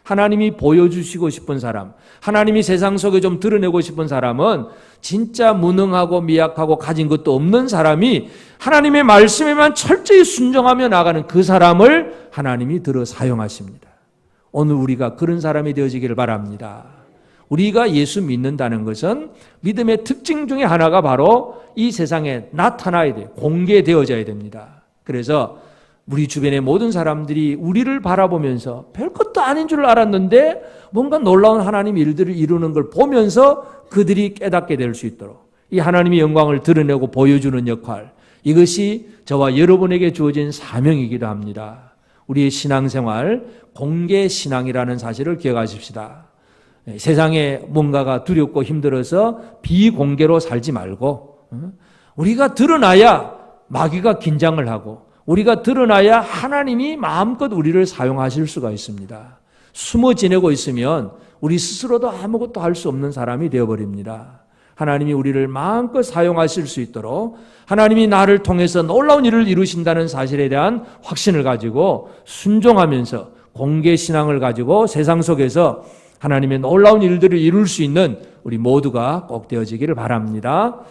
하나님이 보여주시고 싶은 사람, 하나님이 세상 속에 좀 드러내고 싶은 사람은 진짜 무능하고 미약하고 가진 것도 없는 사람이 하나님의 말씀에만 철저히 순종하며 나가는 그 사람을 하나님이 들어 사용하십니다. 오늘 우리가 그런 사람이 되어지기를 바랍니다. 우리가 예수 믿는다는 것은 믿음의 특징 중에 하나가 바로 이 세상에 나타나야 돼요. 공개되어져야 됩니다. 그래서 우리 주변의 모든 사람들이 우리를 바라보면서 별것도 아닌 줄 알았는데 뭔가 놀라운 하나님 일들을 이루는 걸 보면서 그들이 깨닫게 될 수 있도록 이 하나님의 영광을 드러내고 보여주는 역할, 이것이 저와 여러분에게 주어진 사명이기도 합니다. 우리의 신앙생활, 공개신앙이라는 사실을 기억하십시다. 세상에 뭔가가 두렵고 힘들어서 비공개로 살지 말고, 우리가 드러나야 마귀가 긴장을 하고, 우리가 드러나야 하나님이 마음껏 우리를 사용하실 수가 있습니다. 숨어 지내고 있으면 우리 스스로도 아무것도 할 수 없는 사람이 되어버립니다. 하나님이 우리를 마음껏 사용하실 수 있도록 하나님이 나를 통해서 놀라운 일을 이루신다는 사실에 대한 확신을 가지고 순종하면서 공개신앙을 가지고 세상 속에서 하나님의 놀라운 일들을 이룰 수 있는 우리 모두가 꼭 되어지기를 바랍니다.